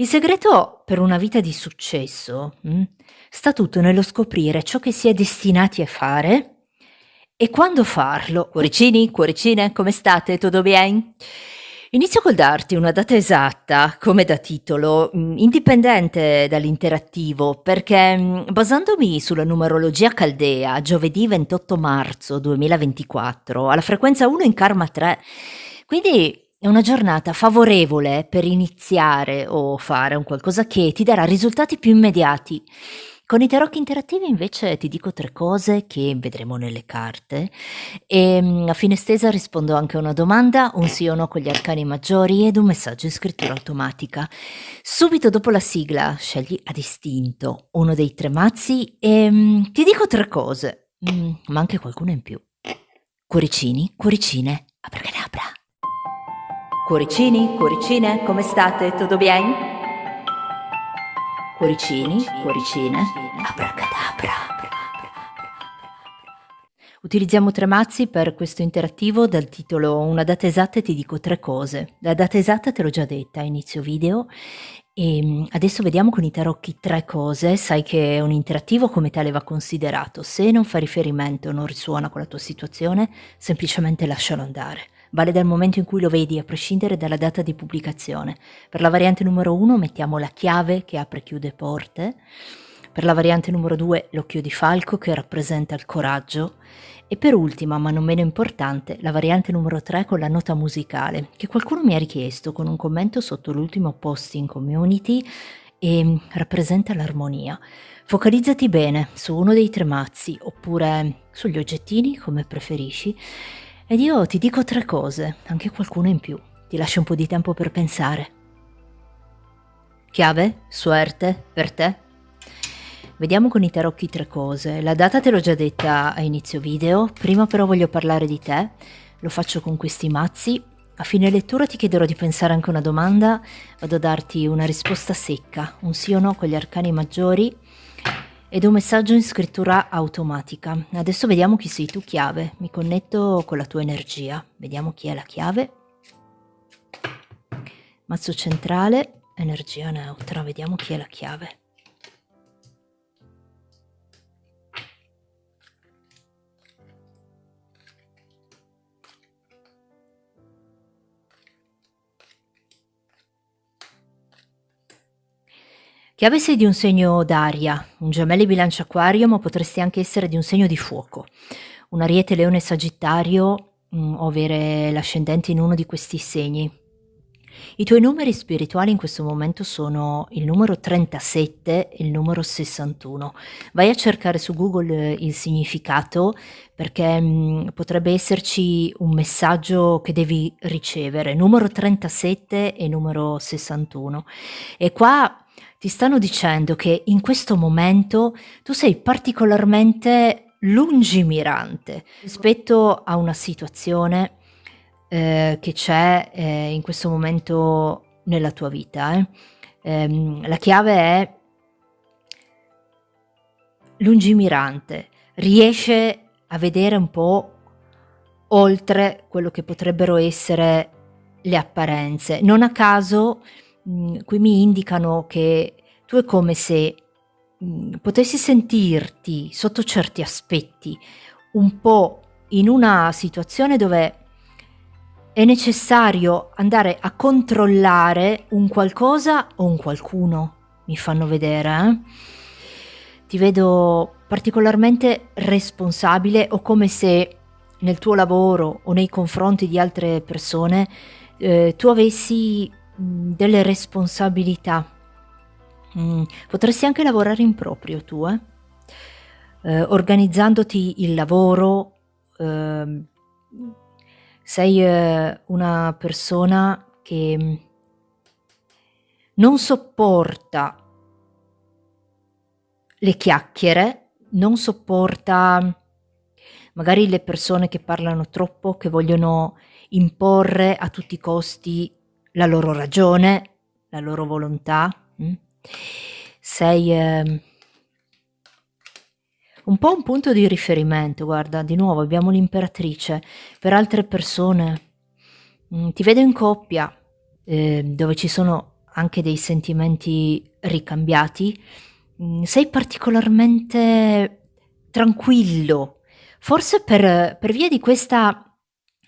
Il segreto per una vita di successo, sta tutto nello scoprire ciò che si è destinati a fare e quando farlo. Cuoricini, cuoricine, come state? Tutto bien? Inizio col darti una data esatta, come da titolo, indipendente dall'interattivo, perché basandomi sulla numerologia caldea, giovedì 28 marzo 2024, alla frequenza 1 in karma 3, quindi è una giornata favorevole per iniziare o fare un qualcosa che ti darà risultati più immediati. Con i tarocchi interattivi invece ti dico 3 cose che vedremo nelle carte e, a fine stesa rispondo anche a una domanda, un sì o no con gli arcani maggiori ed un messaggio in scrittura automatica. Subito dopo la sigla scegli ad istinto uno dei 3 mazzi e, ti dico 3 cose, ma anche qualcuna in più. Cuoricini, cuoricine, abracadabra. Cuoricini, cuoricine, come state? Tutto bien? Cuoricini, cuoricine, abracadabra. Utilizziamo 3 mazzi per questo interattivo dal titolo Una data esatta e ti dico 3 cose. La data esatta te l'ho già detta a inizio video e adesso vediamo con i tarocchi 3 cose. Sai che è un interattivo come tale va considerato. Se non fa riferimento, non risuona con la tua situazione, semplicemente lascialo andare. Vale dal momento in cui lo vedi, a prescindere dalla data di pubblicazione. Per la variante numero 1 mettiamo la chiave che apre e chiude porte. Per la variante numero 2 l'occhio di falco che rappresenta il coraggio. E per ultima, ma non meno importante, la variante numero 3 con la nota musicale, che qualcuno mi ha richiesto con un commento sotto l'ultimo post in community e rappresenta l'armonia. Focalizzati bene su uno dei 3 mazzi, oppure sugli oggettini, come preferisci, ed io ti dico 3 cose, anche qualcuna in più. Ti lascio un po' di tempo per pensare. Chiave? Suerte? Per te? Vediamo con i tarocchi 3 cose. La data te l'ho già detta a inizio video, prima però voglio parlare di te. Lo faccio con questi mazzi. A fine lettura ti chiederò di pensare anche a una domanda, vado a darti una risposta secca, un sì o no con gli arcani maggiori ed un messaggio in scrittura automatica. Adesso vediamo chi sei tu, chiave. Mi connetto con la tua energia. Vediamo chi è la chiave. Mazzo centrale, energia neutra. Vediamo chi è la chiave. Chiave sei di un segno d'aria, un gemelli bilancia acquario, ma potresti anche essere di un segno di fuoco. Un ariete, leone, sagittario, o avere l'ascendente in uno di questi segni. I tuoi numeri spirituali in questo momento sono il numero 37 e il numero 61. Vai a cercare su Google il significato perché potrebbe esserci un messaggio che devi ricevere, numero 37 e numero 61. E qua ti stanno dicendo che in questo momento tu sei particolarmente lungimirante rispetto a una situazione che c'è in questo momento nella tua vita. La chiave è lungimirante, riesce a vedere un po' oltre quello che potrebbero essere le apparenze. Non a caso qui mi indicano che tu è come se potessi sentirti sotto certi aspetti un po' in una situazione dove è necessario andare a controllare un qualcosa o un qualcuno, mi fanno vedere. Ti vedo particolarmente responsabile o come se nel tuo lavoro o nei confronti di altre persone tu avessi delle responsabilità. Potresti anche lavorare in proprio tu, organizzandoti il lavoro. Sei una persona che non sopporta le chiacchiere, non sopporta magari le persone che parlano troppo, che vogliono imporre a tutti i costi la loro ragione, la loro volontà. Sei un po' un punto di riferimento, guarda, di nuovo abbiamo l'imperatrice. Per altre persone ti vedo in coppia, dove ci sono anche dei sentimenti ricambiati, sei particolarmente tranquillo, forse per via di questa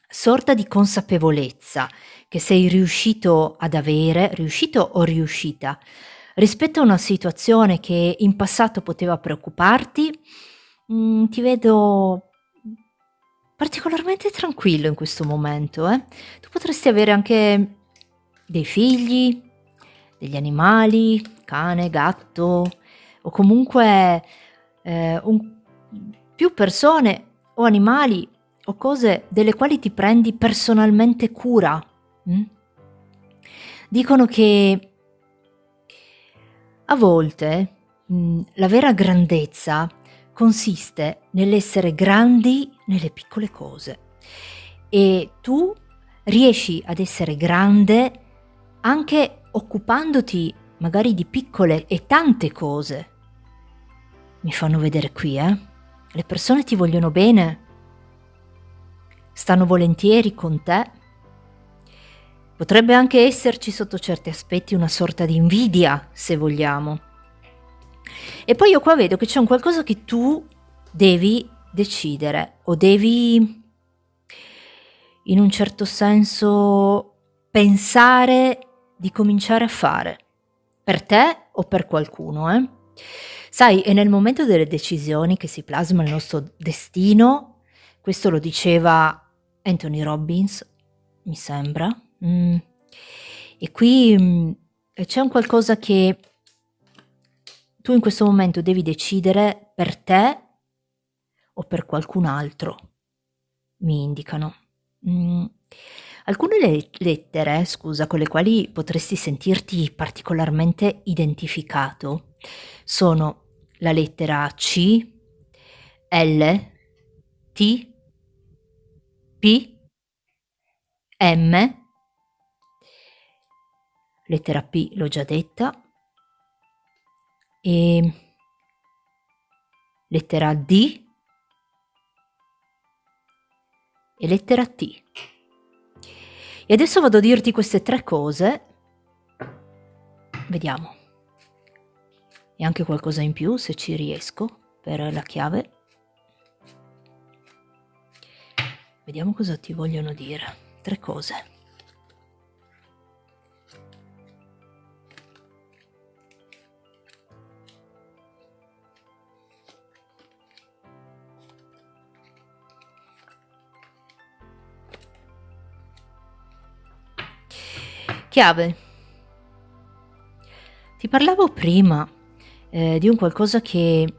sorta di consapevolezza che sei riuscito ad avere, riuscito o riuscita, rispetto a una situazione che in passato poteva preoccuparti. Ti vedo particolarmente tranquillo in questo momento, eh. Tu potresti avere anche dei figli, degli animali, cane, gatto o comunque, un più persone o animali o cose delle quali ti prendi personalmente cura, mh? Dicono che a volte, la vera grandezza consiste nell'essere grandi nelle piccole cose e tu riesci ad essere grande anche occupandoti magari di piccole e tante cose. Mi fanno vedere qui, le persone ti vogliono bene, stanno volentieri con te. Potrebbe anche esserci sotto certi aspetti una sorta di invidia, se vogliamo. E poi io qua vedo che c'è un qualcosa che tu devi decidere o devi in un certo senso pensare di cominciare a fare, per te o per qualcuno, eh. Sai, è nel momento delle decisioni che si plasma il nostro destino, questo lo diceva Anthony Robbins, mi sembra. E qui, c'è un qualcosa che tu in questo momento devi decidere per te o per qualcun altro, mi indicano. Alcune lettere, scusa, con le quali potresti sentirti particolarmente identificato sono la lettera C, L, T, P, M, lettera P l'ho già detta, e lettera D e lettera T. E adesso vado a dirti queste 3 cose, vediamo, e anche qualcosa in più se ci riesco per la chiave. Vediamo cosa ti vogliono dire. 3 cose. Chiave. Ti parlavo prima di un qualcosa che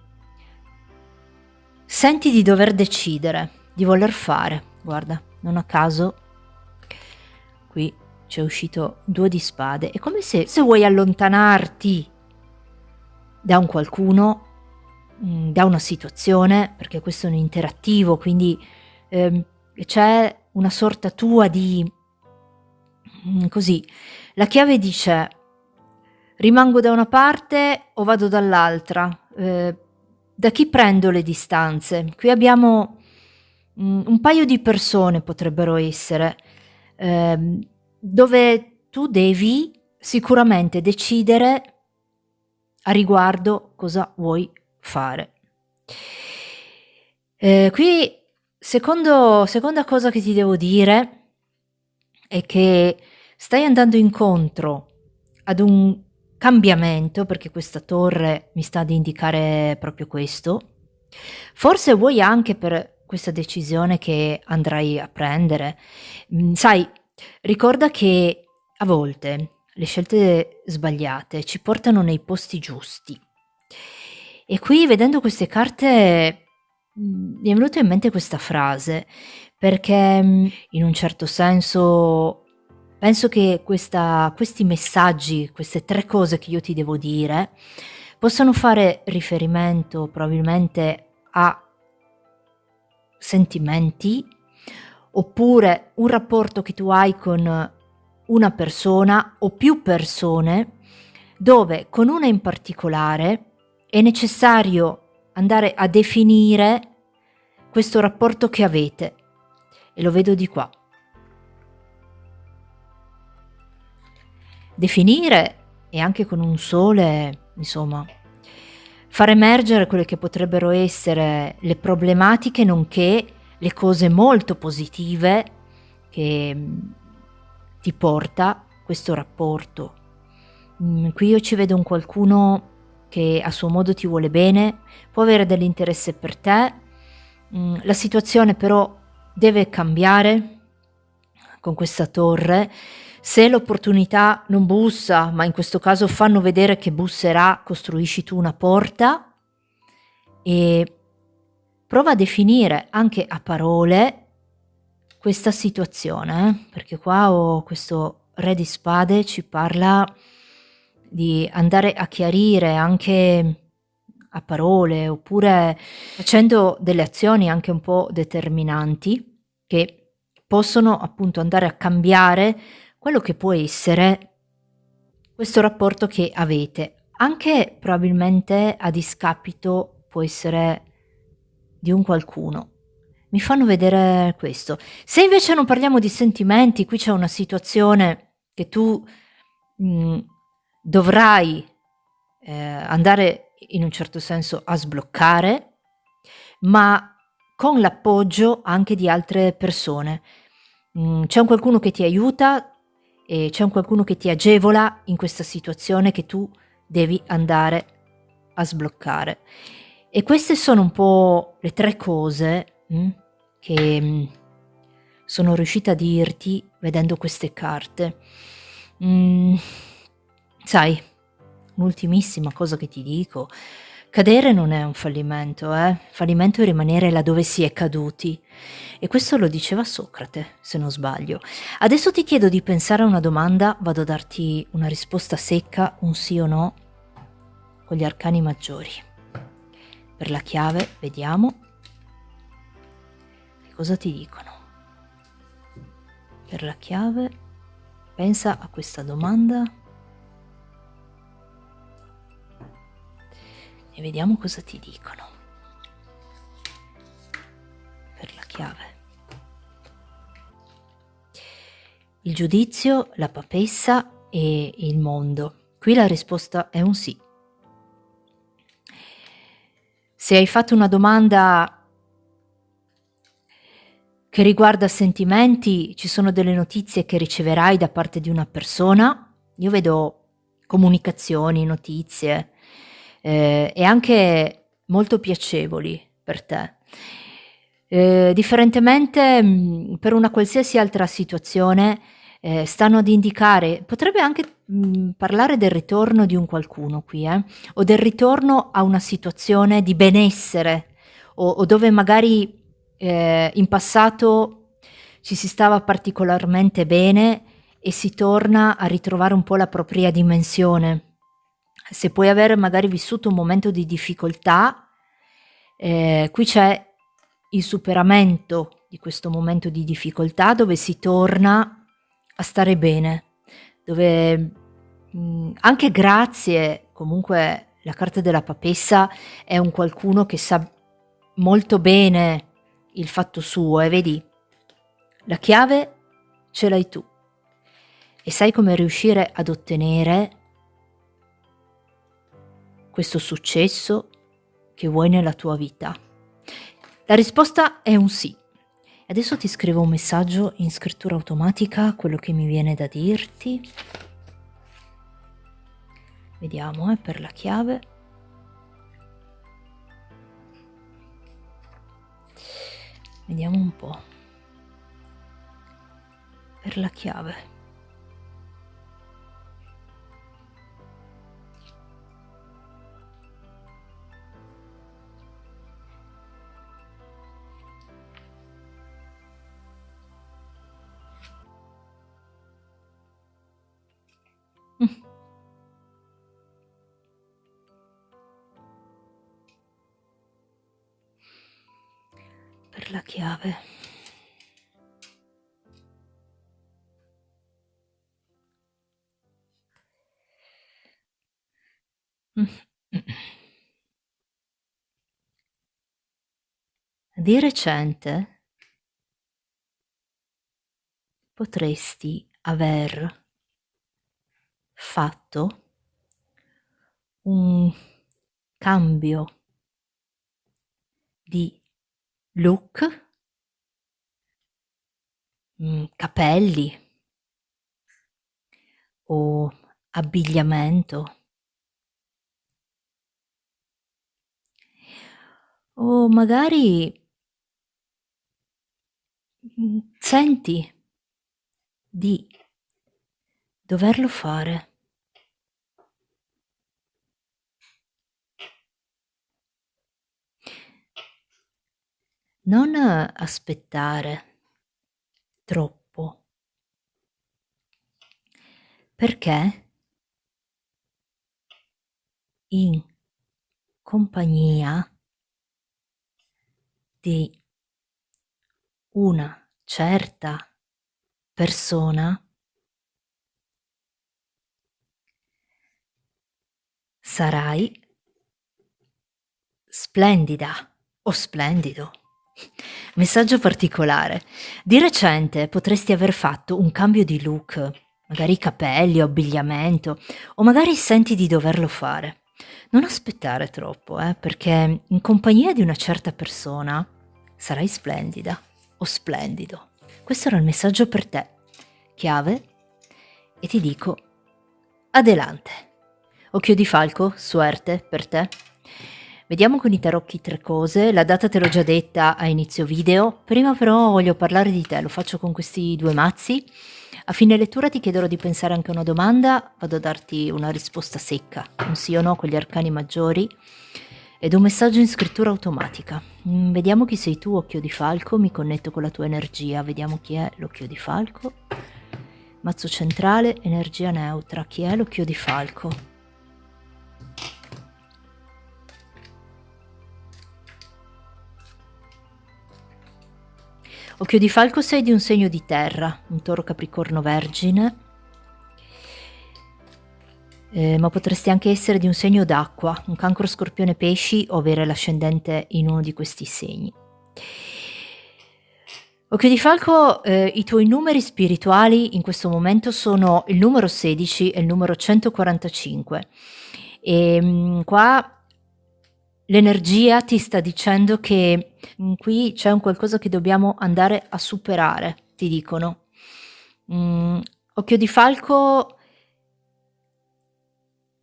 senti di dover decidere, di voler fare. Guarda, non a caso qui c'è uscito 2 di spade. È come se vuoi allontanarti da un qualcuno, da una situazione, perché questo è un interattivo, quindi c'è una sorta tua di così. La chiave dice: rimango da una parte o vado dall'altra? Da chi prendo le distanze? Qui abbiamo un paio di persone, potrebbero essere, dove tu devi sicuramente decidere a riguardo cosa vuoi fare. Qui seconda cosa che ti devo dire è che stai andando incontro ad un cambiamento, perché questa torre mi sta ad indicare proprio questo. Forse vuoi anche per questa decisione che andrai a prendere. Sai, ricorda che a volte le scelte sbagliate ci portano nei posti giusti. E qui vedendo queste carte, mi è venuta in mente questa frase, perché, in un certo senso penso che questi messaggi, queste 3 cose che io ti devo dire, possano fare riferimento probabilmente a sentimenti, oppure un rapporto che tu hai con una persona o più persone, dove con una in particolare è necessario andare a definire questo rapporto che avete, e lo vedo di qua. definire e anche con un sole, insomma, far emergere quelle che potrebbero essere le problematiche, nonché le cose molto positive che ti porta questo rapporto. Qui io ci vedo un qualcuno che a suo modo ti vuole bene, può avere dell'interesse per te, la situazione però deve cambiare con questa torre. Se l'opportunità non bussa, ma in questo caso fanno vedere che busserà, costruisci tu una porta e prova a definire anche a parole questa situazione, perché qua ho questo re di spade, ci parla di andare a chiarire anche a parole, oppure facendo delle azioni anche un po' determinanti che possono appunto andare a cambiare quello che può essere questo rapporto che avete, anche probabilmente a discapito può essere di un qualcuno. Mi fanno vedere questo. Se invece non parliamo di sentimenti, qui c'è una situazione che tu mh, dovrai andare in un certo senso a sbloccare, ma con l'appoggio anche di altre persone. C'è un qualcuno che ti aiuta e c'è un qualcuno che ti agevola in questa situazione che tu devi andare a sbloccare. E queste sono un po' le 3 cose, che, sono riuscita a dirti vedendo queste carte. Mhmm, Sai, un'ultimissima cosa che ti dico: cadere non è un fallimento, fallimento è rimanere là dove si è caduti. E questo lo diceva Socrate, se non sbaglio. Adesso ti chiedo di pensare a una domanda, vado a darti una risposta secca, un sì o no, con gli arcani maggiori. Per la chiave vediamo che cosa ti dicono. Per la chiave pensa a questa domanda e vediamo cosa ti dicono. Per la chiave. Il giudizio, la papessa e il mondo. Qui la risposta è un sì. Se hai fatto una domanda che riguarda sentimenti, ci sono delle notizie che riceverai da parte di una persona. Io vedo comunicazioni, notizie, e anche molto piacevoli per te. Differentemente, per una qualsiasi altra situazione, stanno ad indicare potrebbe anche, parlare del ritorno di un qualcuno qui, o del ritorno a una situazione di benessere o dove magari in passato ci si stava particolarmente bene e si torna a ritrovare un po' la propria dimensione. Se puoi avere magari vissuto un momento di difficoltà, qui c'è il superamento di questo momento di difficoltà dove si torna a stare bene, dove anche grazie, comunque la carta della papessa è un qualcuno che sa molto bene il fatto suo e vedi, la chiave ce l'hai tu e sai come riuscire ad ottenere questo successo che vuoi nella tua vita. La risposta è un sì. Adesso ti scrivo un messaggio in scrittura automatica, quello che mi viene da dirti. Vediamo, per la chiave. Vediamo un po'. Per la chiave. Mh. Per la chiave. Mh. Di recente potresti aver fatto un cambio di look, capelli o abbigliamento, o magari senti di doverlo fare. Non aspettare troppo, perché in compagnia di una certa persona sarai splendida o splendido. Messaggio particolare. Di recente potresti aver fatto un cambio di look, magari capelli o abbigliamento, o magari senti di doverlo fare. Non aspettare troppo, perché in compagnia di una certa persona sarai splendida o splendido. Questo era il messaggio per te. Chiave, e ti dico adelante. Occhio di falco, suerte per te. Vediamo con i tarocchi 3 cose. La data te l'ho già detta a inizio video. Prima però voglio parlare di te, lo faccio con questi 2 mazzi. A fine lettura ti chiederò di pensare anche a una domanda, vado a darti una risposta secca, un sì o no con gli arcani maggiori ed un messaggio in scrittura automatica. Vediamo chi sei tu, occhio di falco, mi connetto con la tua energia, vediamo chi è l'occhio di falco. Mazzo centrale, energia neutra, chi è l'occhio di falco? Occhio di falco, sei di un segno di terra, un toro, capricorno, vergine, ma potresti anche essere di un segno d'acqua, un cancro, scorpione, pesci o avere l'ascendente in uno di questi segni. Occhio di falco, i tuoi numeri spirituali in questo momento sono il numero 16 e il numero 145. Qua l'energia ti sta dicendo che qui c'è un qualcosa che dobbiamo andare a superare, ti dicono. Occhio di falco,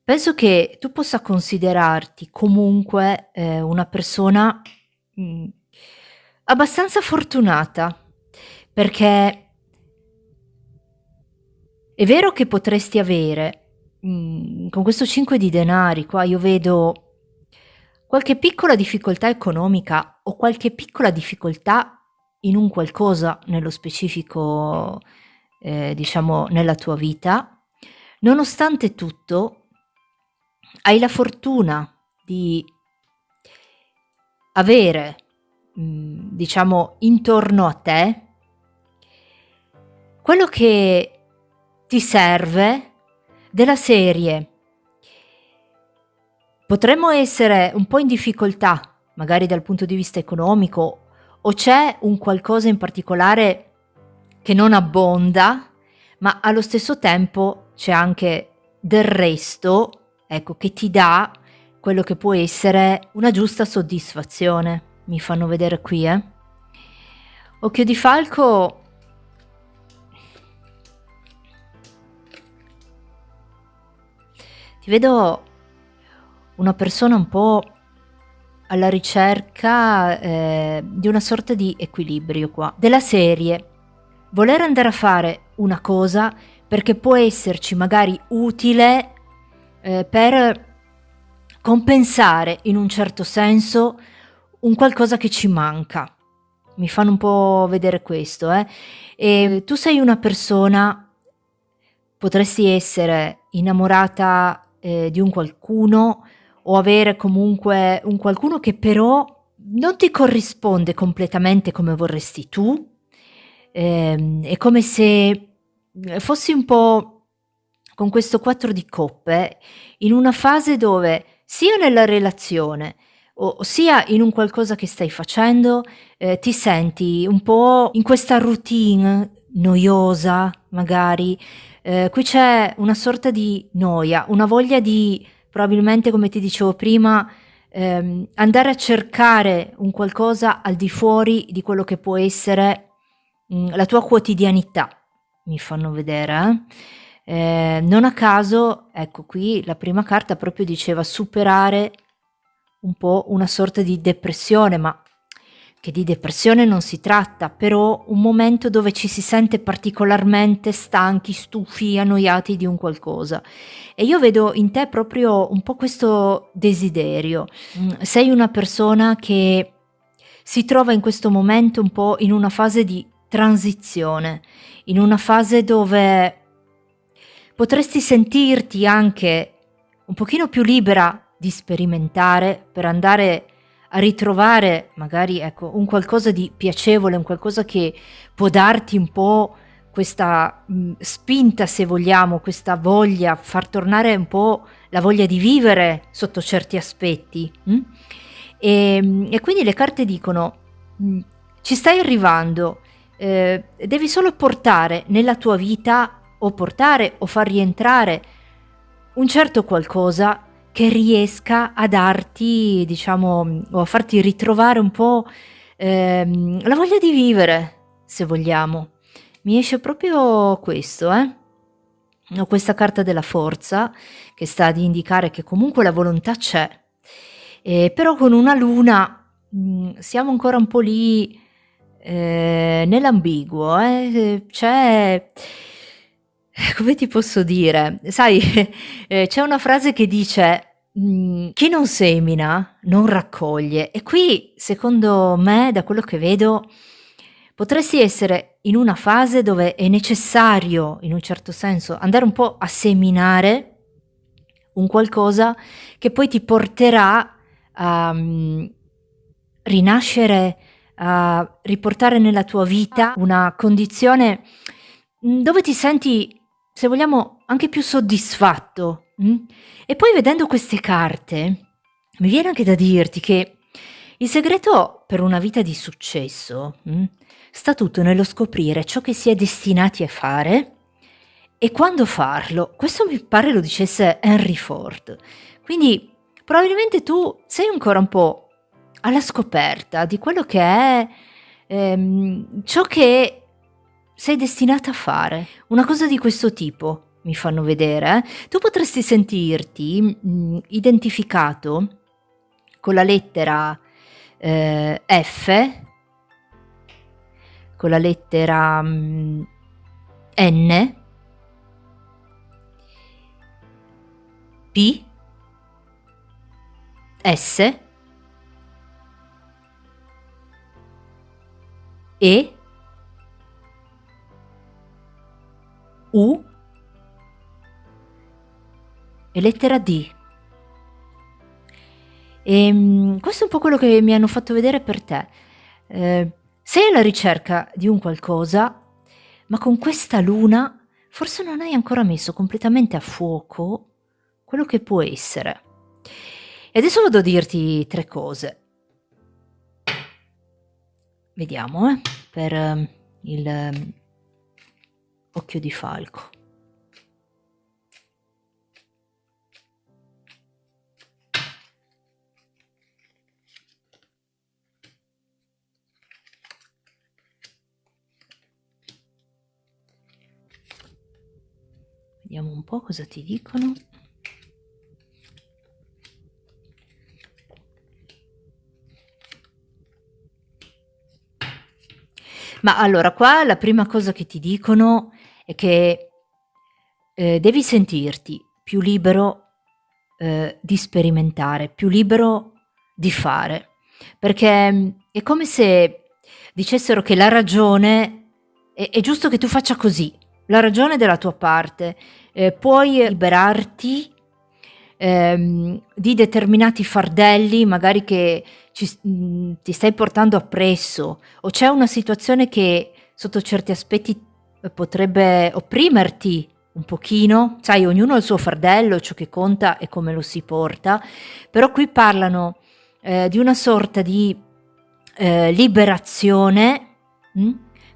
penso che tu possa considerarti comunque una persona abbastanza fortunata, perché è vero che potresti avere, con questo 5 di denari qua io vedo qualche piccola difficoltà economica o qualche piccola difficoltà in un qualcosa nello specifico, diciamo nella tua vita. Nonostante tutto, hai la fortuna di avere, diciamo intorno a te quello che ti serve, della serie. Potremmo essere un po' in difficoltà, magari dal punto di vista economico, o c'è un qualcosa in particolare che non abbonda, ma allo stesso tempo c'è anche del resto, ecco, che ti dà quello che può essere una giusta soddisfazione. Mi fanno vedere qui, Occhio di falco, ti vedo una persona un po' alla ricerca di una sorta di equilibrio qua, della serie voler andare a fare una cosa perché può esserci magari utile per compensare in un certo senso un qualcosa che ci manca. Mi fanno un po' vedere questo, e tu sei una persona, potresti essere innamorata di un qualcuno o avere comunque un qualcuno che però non ti corrisponde completamente come vorresti tu. È come se fossi un po' con questo 4 di coppe in una fase dove sia nella relazione o sia in un qualcosa che stai facendo, ti senti un po' in questa routine noiosa magari, Qui c'è una sorta di noia, una voglia di, probabilmente come ti dicevo prima, andare a cercare un qualcosa al di fuori di quello che può essere, la tua quotidianità, mi fanno vedere, eh. Non a caso, ecco qui la prima carta proprio diceva superare un po' una sorta di depressione, ma che di depressione non si tratta, però un momento dove ci si sente particolarmente stanchi, stufi, annoiati di un qualcosa. E io vedo in te proprio un po' questo desiderio. Sei una persona che si trova in questo momento un po' in una fase di transizione, in una fase dove potresti sentirti anche un pochino più libera di sperimentare per andare a ritrovare magari, ecco, un qualcosa di piacevole, un qualcosa che può darti un po' questa, spinta se vogliamo, questa voglia, far tornare un po' la voglia di vivere sotto certi aspetti, e quindi le carte dicono, ci stai arrivando, devi solo portare nella tua vita o portare o far rientrare un certo qualcosa che riesca a darti, diciamo, o a farti ritrovare un po', la voglia di vivere, se vogliamo. Mi esce proprio questo, ho questa carta della forza che sta ad indicare che comunque la volontà c'è, però con una luna, siamo ancora un po' lì, nell'ambiguo, c'è, come ti posso dire, sai, c'è una frase che dice, chi non semina non raccoglie, e qui secondo me, da quello che vedo, potresti essere in una fase dove è necessario, in un certo senso, andare un po' a seminare un qualcosa che poi ti porterà a, rinascere, a riportare nella tua vita una condizione, dove ti senti, se vogliamo, anche più soddisfatto. E poi vedendo queste carte, mi viene anche da dirti che il segreto per una vita di successo, sta tutto nello scoprire ciò che si è destinati a fare e quando farlo. Questo mi pare lo dicesse Henry Ford. Quindi probabilmente tu sei ancora un po' alla scoperta di quello che è, ciò che sei destinata a fare. Una cosa di questo tipo, mi fanno vedere. Tu potresti sentirti, identificato con la lettera, F, con la lettera, N, P, S, E, U e lettera D. Questo è un po' quello che mi hanno fatto vedere per te. Sei alla ricerca di un qualcosa, ma con questa luna forse non hai ancora messo completamente a fuoco quello che può essere. E adesso vado a dirti 3 cose. Vediamo, per, il occhio di falco. Vediamo un po' cosa ti dicono. Ma allora, qua la prima cosa che ti dicono è che, devi sentirti più libero, di sperimentare, più libero di fare, perché, è come se dicessero che la ragione è giusto che tu faccia così, la ragione è dalla tua parte, puoi liberarti, di determinati fardelli magari che ti stai portando appresso, o c'è una situazione che sotto certi aspetti, potrebbe opprimerti un pochino, sai, ognuno ha il suo fardello, ciò che conta è come lo si porta, però qui parlano, di una sorta di, liberazione,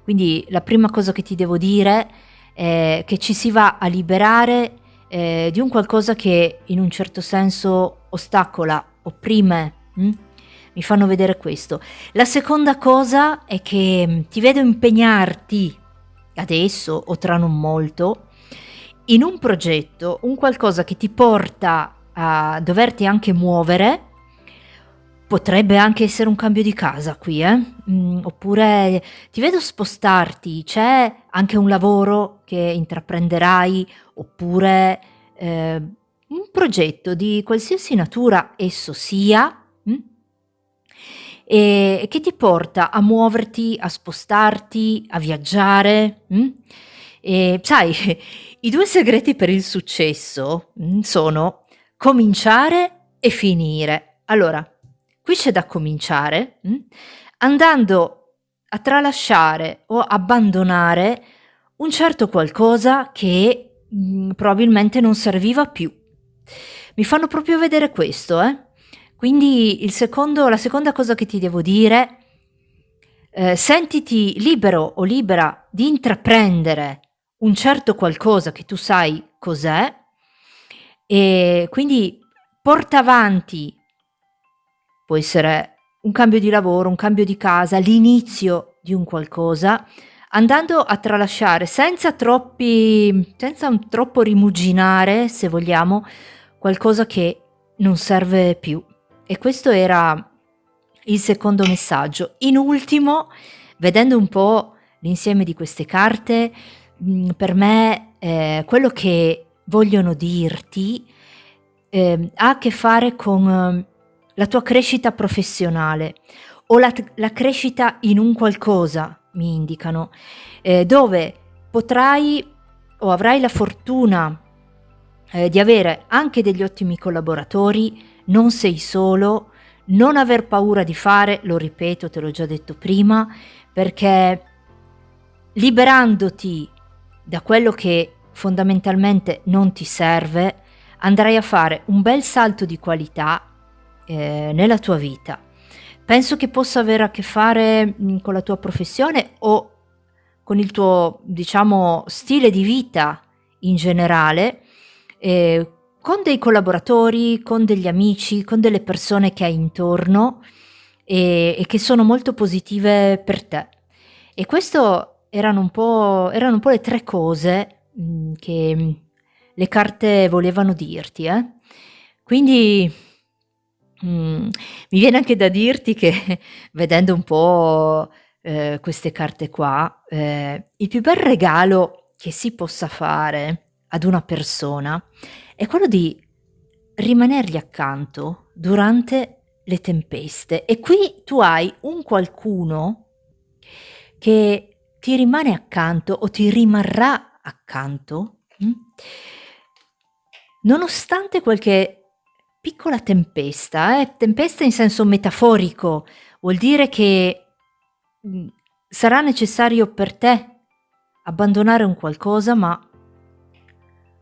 quindi la prima cosa che ti devo dire che ci si va a liberare di un qualcosa che in un certo senso ostacola, opprime. Mi fanno vedere questo. La seconda cosa è che ti vedo impegnarti adesso o tra non molto in un progetto, un qualcosa che ti porta a doverti anche muovere. Potrebbe anche essere un cambio di casa qui, oppure ti vedo spostarti, c'è anche un lavoro che intraprenderai, oppure, un progetto di qualsiasi natura esso sia, che ti porta a muoverti, a spostarti, a viaggiare, e sai, i 2 segreti per il successo, sono cominciare e finire. Allora, qui c'è da cominciare, andando a tralasciare o abbandonare un certo qualcosa che, probabilmente non serviva più. Mi fanno proprio vedere questo, Quindi la seconda cosa che ti devo dire, sentiti libero o libera di intraprendere un certo qualcosa che tu sai cos'è, e quindi porta avanti, può essere un cambio di lavoro, un cambio di casa, l'inizio di un qualcosa, andando a tralasciare senza un troppo rimuginare, se vogliamo, qualcosa che non serve più. E questo era il secondo messaggio. In ultimo, vedendo un po' l'insieme di queste carte, per me, quello che vogliono dirti, ha a che fare con la tua crescita professionale o la crescita in un qualcosa, mi indicano, dove potrai o avrai la fortuna, di avere anche degli ottimi collaboratori, non sei solo, non aver paura di fare, lo ripeto, te l'ho già detto prima, perché liberandoti da quello che fondamentalmente non ti serve, andrai a fare un bel salto di qualità nella tua vita. Penso che possa avere a che fare con la tua professione o con il tuo, diciamo, stile di vita in generale, con dei collaboratori, con degli amici, con delle persone che hai intorno e che sono molto positive per te. E questo erano un po' le 3 cose, che le carte volevano dirti, Quindi, mi viene anche da dirti che vedendo un po', queste carte qua, il più bel regalo che si possa fare ad una persona è quello di rimanergli accanto durante le tempeste. E qui tu hai un qualcuno che ti rimane accanto o ti rimarrà accanto, nonostante qualche piccola tempesta, tempesta in senso metaforico, vuol dire che, sarà necessario per te abbandonare un qualcosa, ma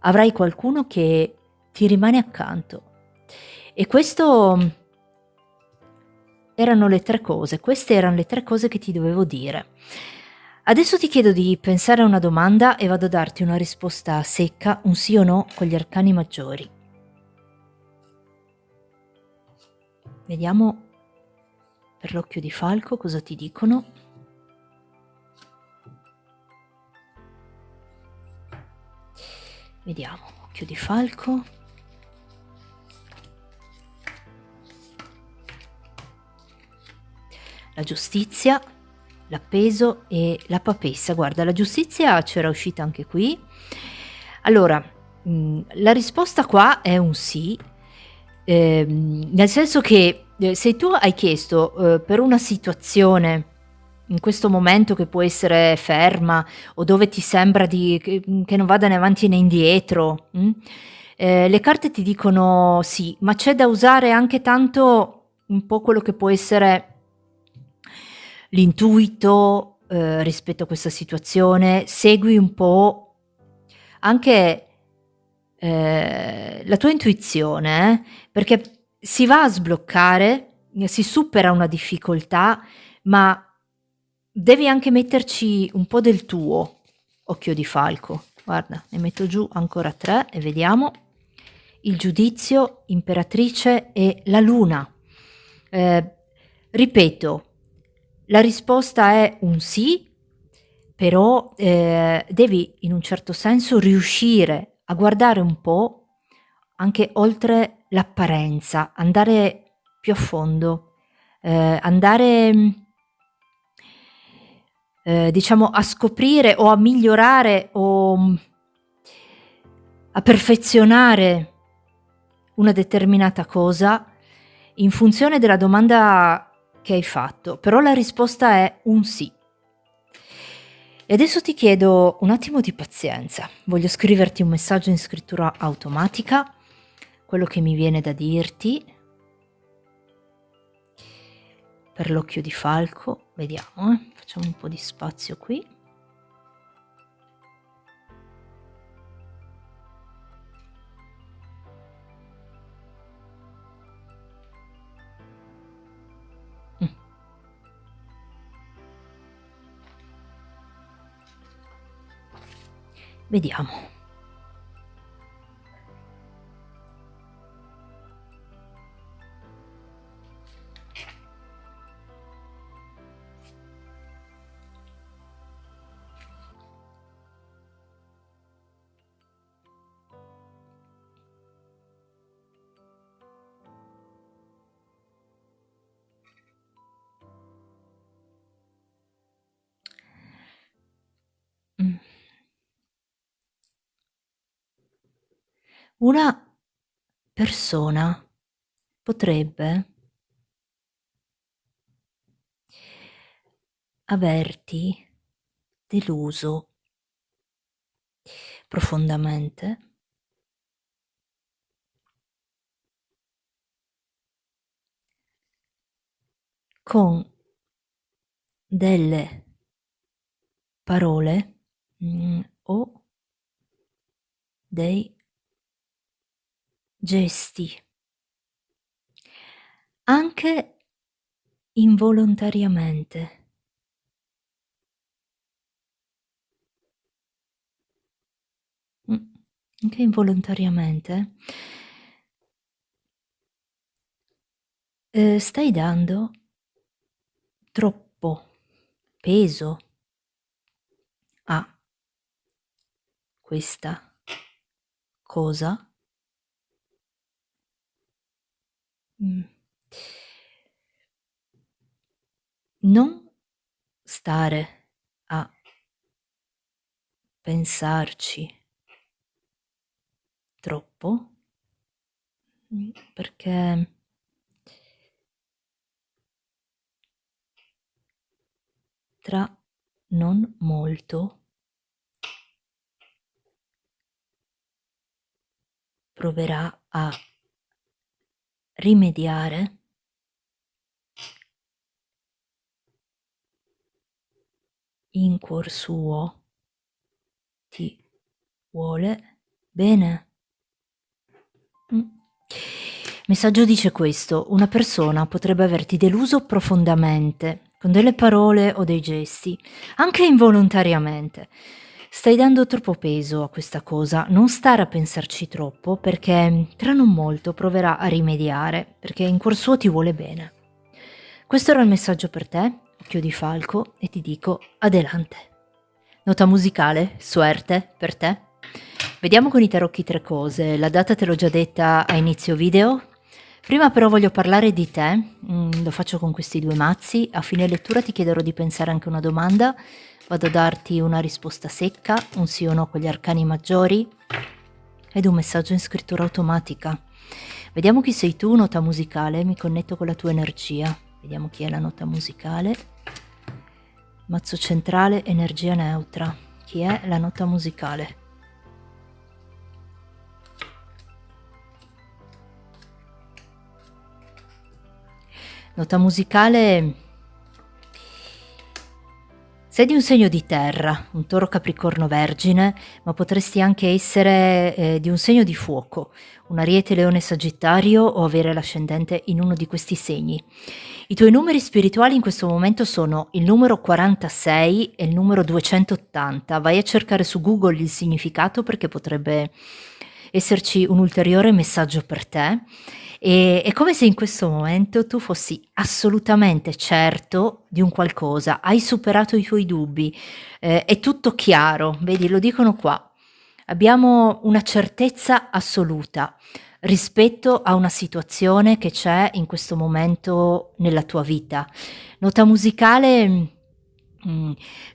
avrai qualcuno che ti rimane accanto. E queste erano le 3 cose che ti dovevo dire. Adesso ti chiedo di pensare a una domanda e vado a darti una risposta secca, un sì o no con gli arcani maggiori. Vediamo per l'occhio di falco cosa ti dicono. Vediamo, occhio di falco. La giustizia, l'appeso e la papessa. Guarda, la giustizia c'era uscita anche qui. Allora, la risposta qua è un sì, nel senso che, se tu hai chiesto, per una situazione in questo momento che può essere ferma o dove ti sembra che non vada né avanti né indietro, le carte ti dicono sì, ma c'è da usare anche tanto un po' quello che può essere l'intuito, rispetto a questa situazione. Segui un po' anche, la tua intuizione, perché si va a sbloccare, si supera una difficoltà, ma devi anche metterci un po' del tuo, occhio di falco. Guarda, ne metto giù ancora 3 e vediamo. Il giudizio, imperatrice e la luna. Ripeto, la risposta è un sì, però devi in un certo senso riuscire a guardare un po' anche oltre l'apparenza, andare più a fondo, andare diciamo a scoprire o a migliorare o a perfezionare una determinata cosa in funzione della domanda che hai fatto, però la risposta è un sì. E adesso ti chiedo un attimo di pazienza. Voglio scriverti un messaggio in scrittura automatica, quello che mi viene da dirti per l'occhio di falco. Vediamo, facciamo un po' di spazio qui. Vediamo. Mm. Una persona potrebbe averti deluso profondamente con delle parole o dei gesti, anche involontariamente. Mh, anche involontariamente, stai dando troppo peso a questa cosa. Mh. Non stare a pensarci troppo, perché tra non molto proverà a rimediare in cuor suo, ti vuole bene. Messaggio dice questo: una persona potrebbe averti deluso profondamente con delle parole o dei gesti, anche involontariamente. Stai dando troppo peso a questa cosa, non stare a pensarci troppo perché tra non molto proverà a rimediare, perché in cuor suo ti vuole bene. Questo era il messaggio per te, occhio di falco, e ti dico adelante. Nota musicale, suerte, per te. Vediamo con i tarocchi 3 cose. La data te l'ho già detta a inizio video. Prima però voglio parlare di te, lo faccio con questi 2 mazzi. A fine lettura ti chiederò di pensare anche a una domanda. Vado a darti una risposta secca, un sì o no con gli arcani maggiori ed un messaggio in scrittura automatica. Vediamo chi sei tu, nota musicale, mi connetto con la tua energia. Vediamo chi è la nota musicale. Mazzo centrale, energia neutra. Chi è la nota musicale? Nota musicale. Sei di un segno di terra, un Toro, Capricorno, Vergine, ma potresti anche essere, di un segno di fuoco, un Ariete, Leone, Sagittario o avere l'ascendente in uno di questi segni. I tuoi numeri spirituali in questo momento sono il numero 46 e il numero 280. Vai a cercare su Google il significato perché potrebbe esserci un ulteriore messaggio per te. È come se in questo momento tu fossi assolutamente certo di un qualcosa, hai superato i tuoi dubbi, è tutto chiaro, vedi, lo dicono qua. Abbiamo una certezza assoluta rispetto a una situazione che c'è in questo momento nella tua vita. Nota musicale,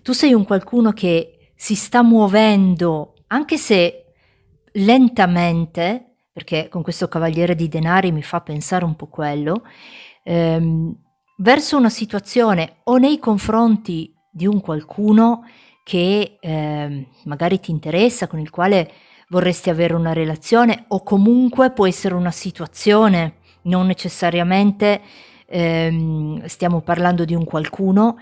tu sei un qualcuno che si sta muovendo, anche se lentamente, perché con questo Cavaliere di Denari mi fa pensare un po' quello, ehm, verso una situazione o nei confronti di un qualcuno che, magari ti interessa, con il quale vorresti avere una relazione, o comunque può essere una situazione, non necessariamente, stiamo parlando di un qualcuno,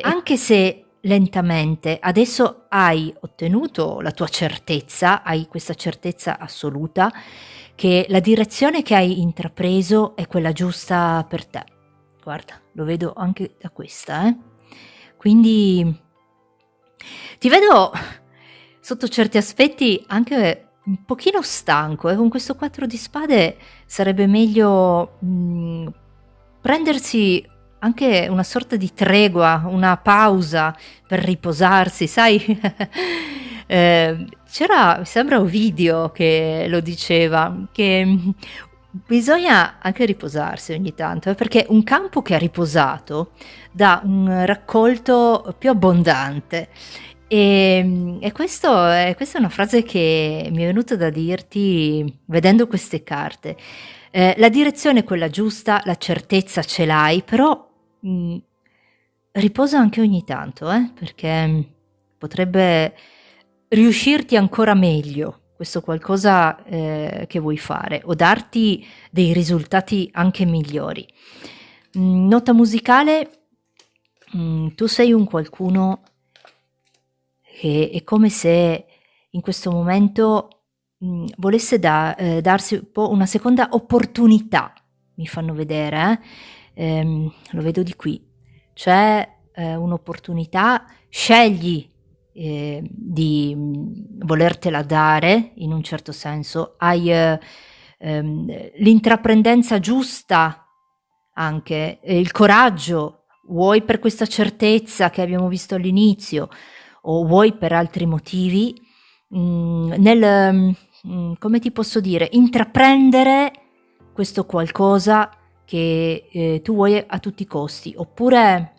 anche se lentamente, adesso hai ottenuto la tua certezza, hai questa certezza assoluta che la direzione che hai intrapreso è quella giusta per te. Guarda, lo vedo anche da questa, eh. Quindi ti vedo sotto certi aspetti anche un pochino stanco, e con questo 4 di spade sarebbe meglio, prendersi anche una sorta di tregua, una pausa per riposarsi, sai? C'era, mi sembra, Ovidio che lo diceva, che, bisogna anche riposarsi ogni tanto, perché un campo che ha riposato dà un raccolto più abbondante. E questa è una frase che mi è venuta da dirti vedendo queste carte. La direzione è quella giusta, la certezza ce l'hai, però, riposa anche ogni tanto, perché, potrebbe riuscirti ancora meglio questo qualcosa, che vuoi fare, o darti dei risultati anche migliori. Nota musicale, tu sei un qualcuno che è come se in questo momento, volesse darsi un po' una seconda opportunità, mi fanno vedere, lo vedo di qui. C'è, un'opportunità, scegli, di, volertela dare in un certo senso, hai, l'intraprendenza giusta anche, il coraggio, vuoi per questa certezza che abbiamo visto all'inizio, o vuoi per altri motivi, come ti posso dire, intraprendere questo qualcosa che, tu vuoi a tutti i costi, oppure,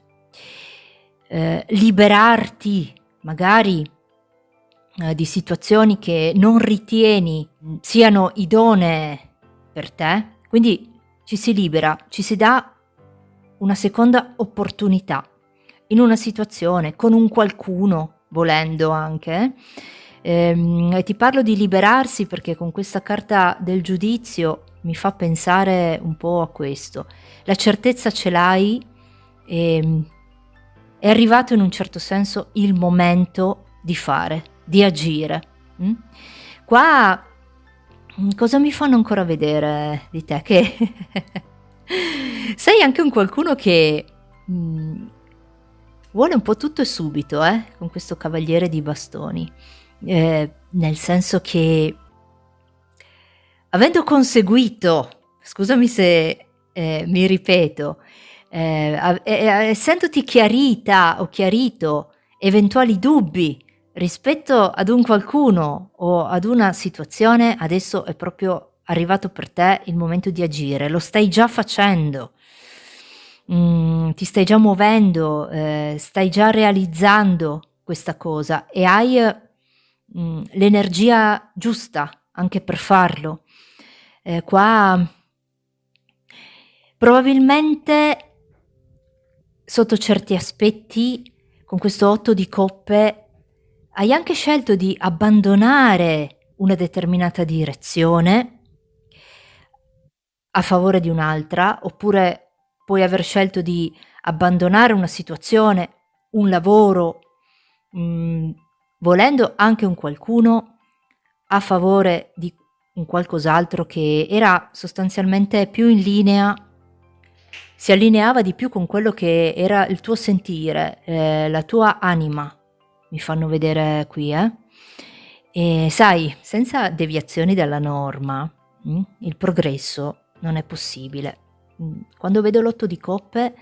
liberarti magari, di situazioni che non ritieni, siano idonee per te, quindi ci si libera, ci si dà una seconda opportunità in una situazione, con un qualcuno, volendo anche. E ti parlo di liberarsi perché con questa carta del giudizio mi fa pensare un po' a questo. La certezza ce l'hai, è arrivato in un certo senso il momento di fare, di agire. Qua, cosa mi fanno ancora vedere di te? Che sei anche un qualcuno che, vuole un po' tutto e subito, con questo Cavaliere di Bastoni. Nel senso che, avendo conseguito, scusami se, mi ripeto, essendoti chiarita o chiarito eventuali dubbi rispetto ad un qualcuno o ad una situazione, adesso è proprio arrivato per te il momento di agire, lo stai già facendo. Ti stai già muovendo, stai già realizzando questa cosa e hai, l'energia giusta anche per farlo. Qua probabilmente sotto certi aspetti, con questo 8 di coppe, hai anche scelto di abbandonare una determinata direzione a favore di un'altra, oppure puoi aver scelto di abbandonare una situazione un lavoro, volendo anche un qualcuno a favore di un qualcos'altro che era sostanzialmente più in linea, si allineava di più con quello che era il tuo sentire, la tua anima, mi fanno vedere qui, E sai, senza deviazioni dalla norma, il progresso non è possibile. Quando vedo l'8 di coppe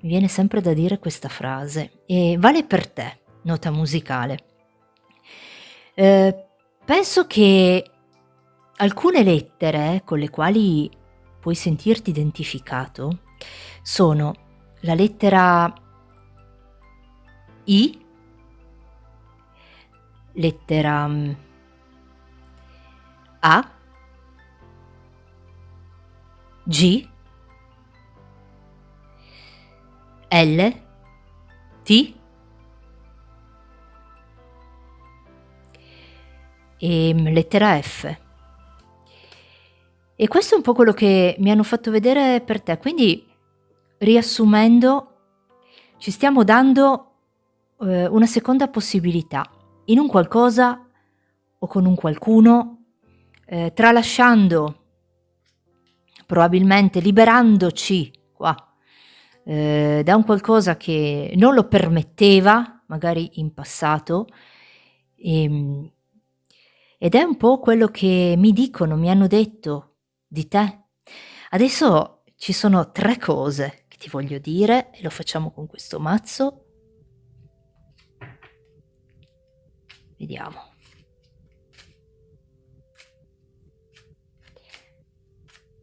mi viene sempre da dire questa frase e vale per te, nota musicale. Penso che alcune lettere con le quali puoi sentirti identificato sono la lettera I, lettera A, G, L, T e lettera F. E questo è un po' quello che mi hanno fatto vedere per te. Quindi, riassumendo, ci stiamo dando una seconda possibilità in un qualcosa o con un qualcuno, tralasciando, probabilmente liberandoci qua da un qualcosa che non lo permetteva, magari in passato, ed è un po' quello che mi dicono, mi hanno detto di te. Adesso ci sono 3 cose che ti voglio dire e lo facciamo con questo mazzo. Vediamo.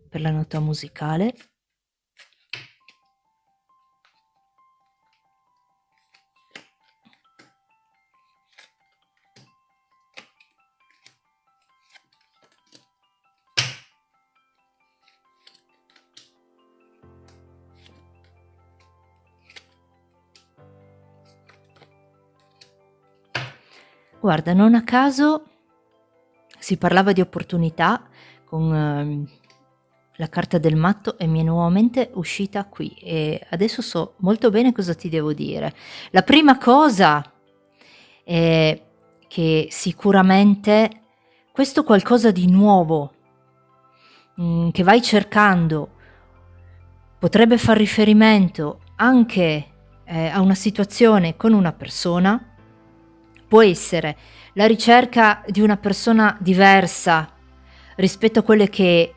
Per la nota musicale. Guarda, non a caso si parlava di opportunità con la carta del matto e mi è nuovamente uscita qui e adesso so molto bene cosa ti devo dire. La prima cosa è che sicuramente questo qualcosa di nuovo che vai cercando potrebbe far riferimento anche a una situazione con una persona. Può essere la ricerca di una persona diversa rispetto a quelle che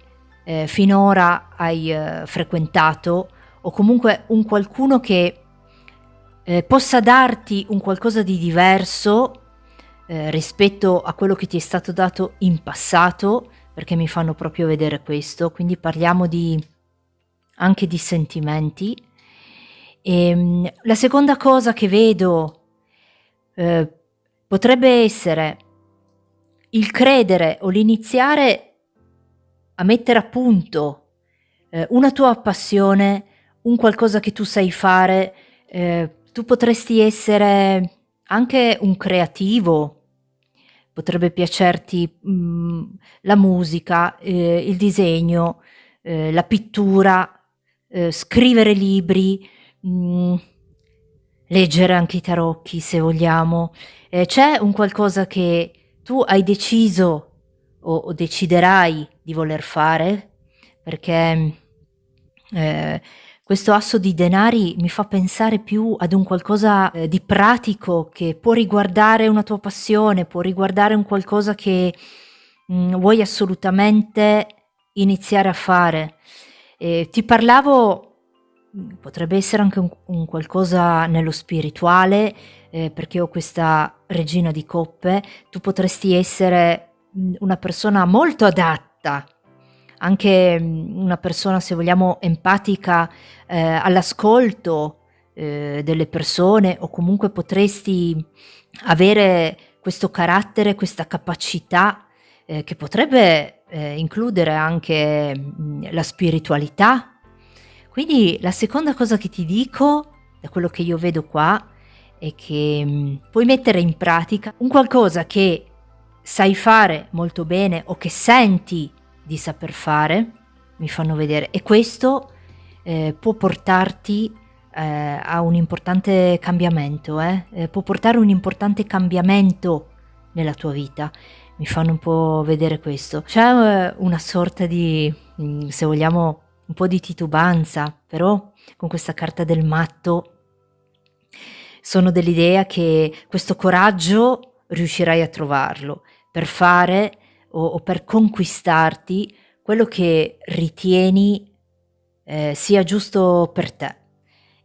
finora hai frequentato, o comunque un qualcuno che possa darti un qualcosa di diverso rispetto a quello che ti è stato dato in passato, perché mi fanno proprio vedere questo, quindi parliamo anche di sentimenti. La seconda cosa che vedo potrebbe essere il credere o l'iniziare a mettere a punto una tua passione, un qualcosa che tu sai fare. Tu potresti essere anche un creativo, potrebbe piacerti la musica, il disegno, la pittura, scrivere libri, leggere anche i tarocchi se vogliamo. C'è un qualcosa che tu hai deciso o deciderai di voler fare? Perché questo asso di denari mi fa pensare più ad un qualcosa di pratico che può riguardare una tua passione, può riguardare un qualcosa che vuoi assolutamente iniziare a fare. Ti parlavo, potrebbe essere anche un qualcosa nello spirituale, perché ho questa regina di coppe. Tu potresti essere una persona molto adatta, anche una persona, se vogliamo, empatica all'ascolto delle persone, o comunque potresti avere questo carattere, questa capacità che potrebbe includere anche la spiritualità. Quindi la seconda cosa che ti dico, da quello che io vedo qua, è che puoi mettere in pratica un qualcosa che sai fare molto bene o che senti di saper fare, mi fanno vedere, e questo può portarti a un importante cambiamento, può portare un importante cambiamento nella tua vita. Mi fanno un po' vedere questo. C'è, una sorta di, se vogliamo, un po' di titubanza, però con questa carta del matto sono dell'idea che questo coraggio riuscirai a trovarlo per fare o per conquistarti quello che ritieni, sia giusto per te.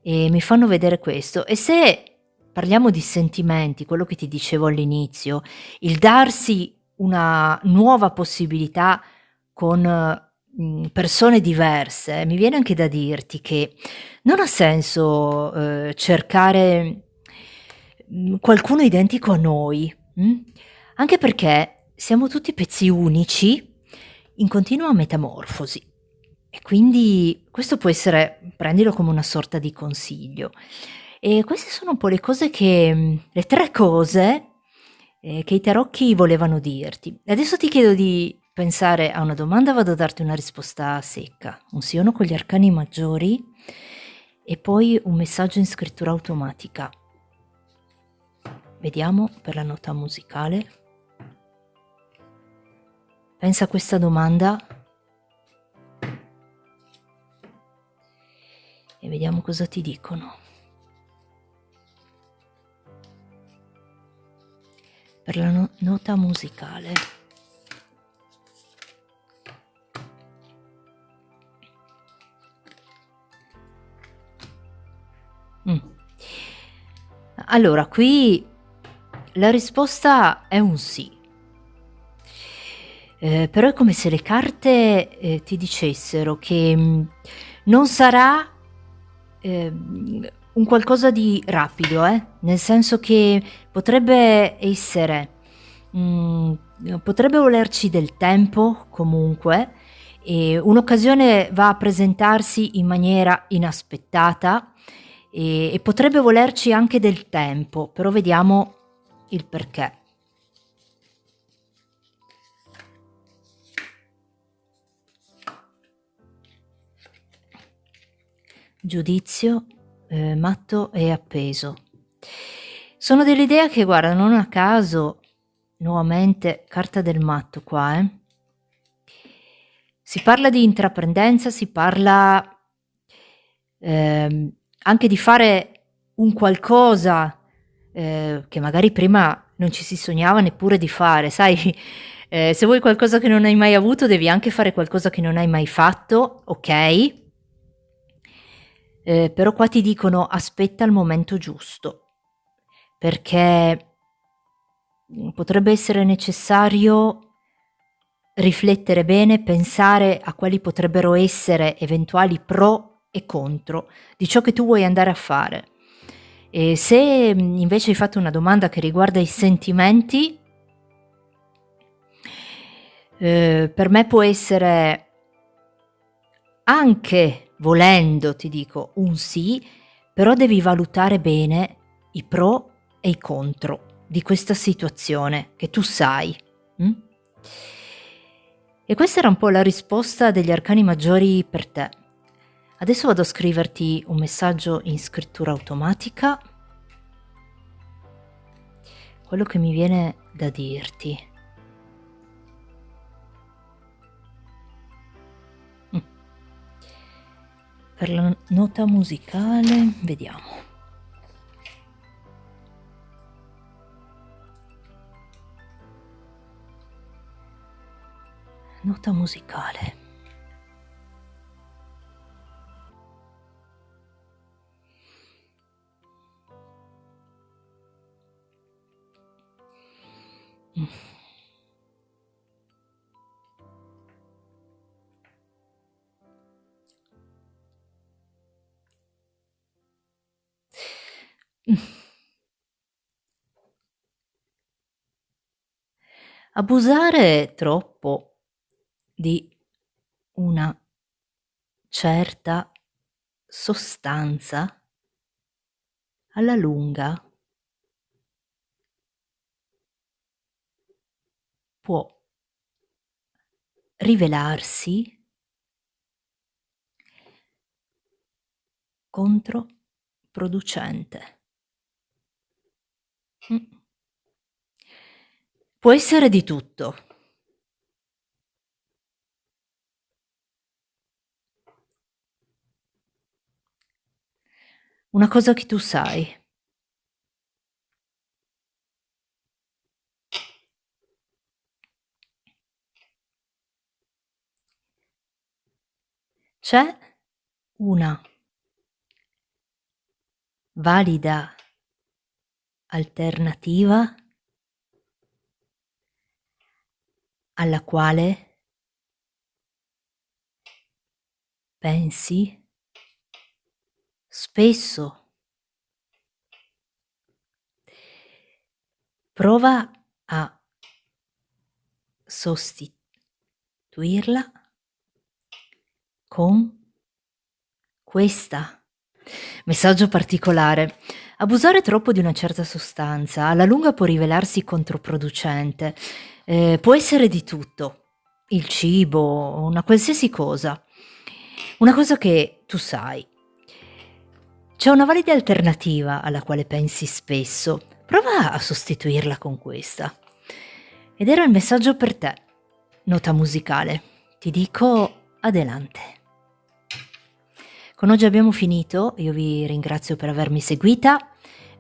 E mi fanno vedere questo. E se parliamo di sentimenti, quello che ti dicevo all'inizio, il darsi una nuova possibilità con, persone diverse, mi viene anche da dirti che non ha senso, cercare, qualcuno identico a noi, anche perché siamo tutti pezzi unici in continua metamorfosi. E quindi questo può essere, prendilo come una sorta di consiglio. E queste sono un po' le cose che, le 3 cose, che i tarocchi volevano dirti. E adesso ti chiedo di pensare a una domanda, vado a darti una risposta secca, un sì o no con gli arcani maggiori e poi un messaggio in scrittura automatica. Vediamo per la nota musicale. Pensa a questa domanda e vediamo cosa ti dicono. Per la nota musicale. Mh. Allora qui la risposta è un sì. Però è come se le carte, ti dicessero che, non sarà, un qualcosa di rapido, nel senso che potrebbe essere, potrebbe volerci del tempo comunque, un'occasione va a presentarsi in maniera inaspettata, e potrebbe volerci anche del tempo, però vediamo il perché. Giudizio, matto e appeso. Sono dell'idea che guarda, non a caso, nuovamente carta del matto qua, si parla di intraprendenza, si parla, anche di fare un qualcosa, che magari prima non ci si sognava neppure di fare. Sai, se vuoi qualcosa che non hai mai avuto, devi anche fare qualcosa che non hai mai fatto, okay? Però qua ti dicono: "Aspetta il momento giusto", perché, potrebbe essere necessario riflettere bene, pensare a quali potrebbero essere eventuali pro e contro di ciò che tu vuoi andare a fare. E se, invece hai fatto una domanda che riguarda i sentimenti, per me può essere anche volendo, ti dico, un sì, però devi valutare bene i pro e i contro di questa situazione che tu sai, mh? E questa era un po' la risposta degli arcani maggiori per te. Adesso vado a scriverti un messaggio in scrittura automatica, quello che mi viene da dirti. Mh. Per la nota musicale vediamo. Nota musicale. Mh. Mh. Abusare troppo di una certa sostanza alla lunga può rivelarsi controproducente. Mm. Può essere di tutto. Una cosa che tu sai. C'è una valida alternativa alla quale pensi spesso. Prova a sostituirla con questa. Messaggio particolare. Abusare troppo di una certa sostanza alla lunga può rivelarsi controproducente. Può essere di tutto. Il cibo, una qualsiasi cosa. Una cosa che tu sai. C'è una valida alternativa alla quale pensi spesso. Prova a sostituirla con questa. Ed era il messaggio per te. Nota musicale. Ti dico adelante. Con oggi abbiamo finito, io vi ringrazio per avermi seguita,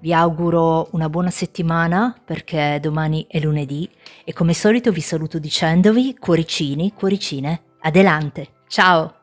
vi auguro una buona settimana perché domani è lunedì e come solito vi saluto dicendovi cuoricini, cuoricine, adelante, ciao!